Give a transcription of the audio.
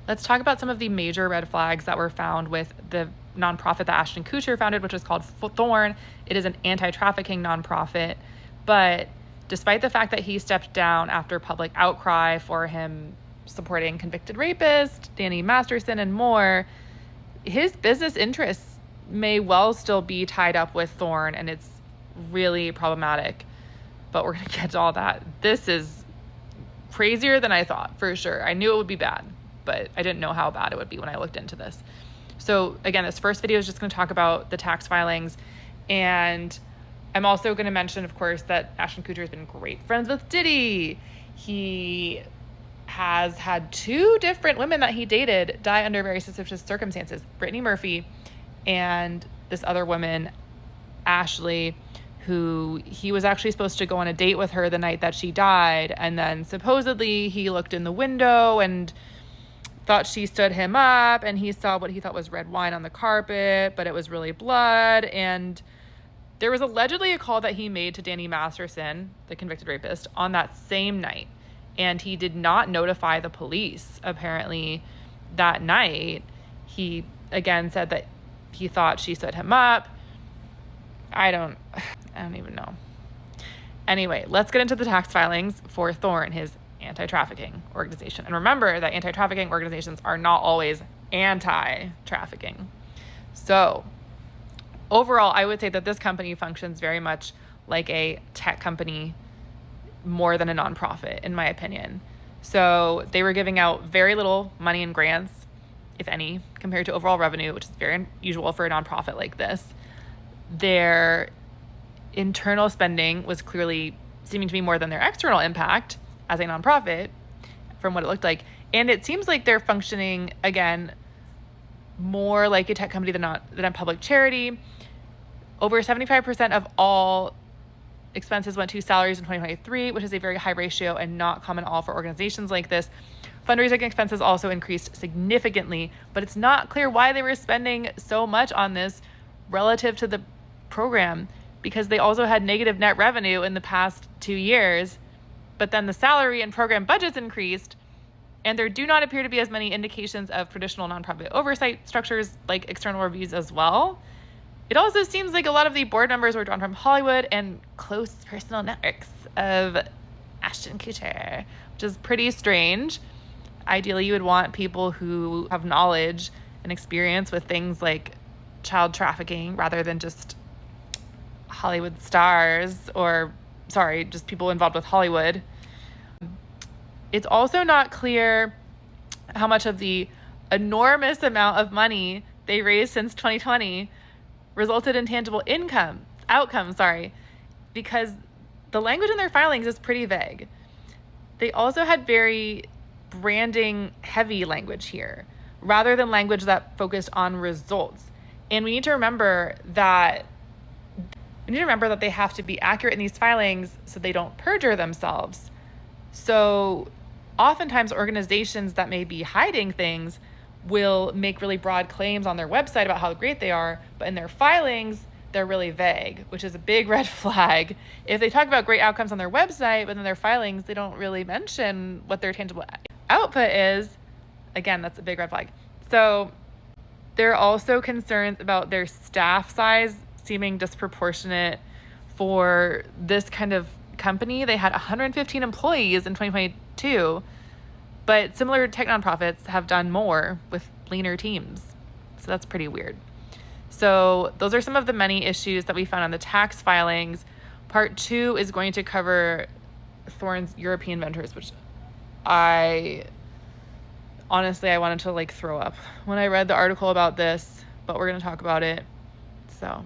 let's talk about some of the major red flags that were found with the nonprofit that Ashton Kutcher founded, which is called Thorn. It is an anti-trafficking nonprofit, but despite the fact that he stepped down after public outcry for him supporting convicted rapist Danny Masterson and more, his business interests may well still be tied up with Thorn, and it's really problematic. But we're going to get to all that. This is crazier than I thought, for sure. I knew it would be bad, but I didn't know how bad it would be when I looked into this. So again, this first video is just going to talk about the tax filings, and I'm also going to mention, of course, that Ashton Kutcher has been great friends with Diddy. He has had 2 different women that he dated die under very suspicious circumstances. Brittany Murphy and this other woman, Ashley, who he was actually supposed to go on a date with her the night that she died. And then supposedly he looked in the window and thought she stood him up, and he saw what he thought was red wine on the carpet, but it was really blood. And there was allegedly a call that he made to Danny Masterson, the convicted rapist, on that same night. And he did not notify the police, apparently, that night. He, again, said that he thought she stood him up. I don't even know. Anyway, let's get into the tax filings for Thorn, his anti-trafficking organization. And remember that anti-trafficking organizations are not always anti-trafficking. So overall, I would say that this company functions very much like a tech company more than a nonprofit, in my opinion. So they were giving out very little money in grants, if any, compared to overall revenue, which is very unusual for a nonprofit like this. Their internal spending was clearly seeming to be more than their external impact as a nonprofit, from what it looked like. And it seems like they're functioning, again, more like a tech company than a public charity. Over 75% of all expenses went to salaries in 2023, which is a very high ratio and not common at all for organizations like this. Fundraising expenses also increased significantly, but it's not clear why they were spending so much on this relative to the program, because they also had negative net revenue in the past 2 years, but then the salary and program budgets increased, and there do not appear to be as many indications of traditional nonprofit oversight structures like external reviews as well. It also seems like a lot of the board members were drawn from Hollywood and close personal networks of Ashton Kutcher, which is pretty strange. Ideally, you would want people who have knowledge and experience with things like child trafficking rather than just Hollywood stars, just people involved with Hollywood. It's also not clear how much of the enormous amount of money they raised since 2020 resulted in tangible outcomes, because the language in their filings is pretty vague. They also had very branding heavy language here, rather than language that focused on results. And we need to remember that they have to be accurate in these filings so they don't perjure themselves. So oftentimes organizations that may be hiding things will make really broad claims on their website about how great they are, but in their filings, they're really vague, which is a big red flag. If they talk about great outcomes on their website, but in their filings, they don't really mention what their tangible output is, again, that's a big red flag. So there are also concerns about their staff size seeming disproportionate for this kind of company. They had 115 employees in 2022, but similar tech nonprofits have done more with leaner teams. So that's pretty weird. So those are some of the many issues that we found on the tax filings. Part 2 is going to cover Thorn's European ventures, which I wanted to throw up when I read the article about this, but we're going to talk about it. So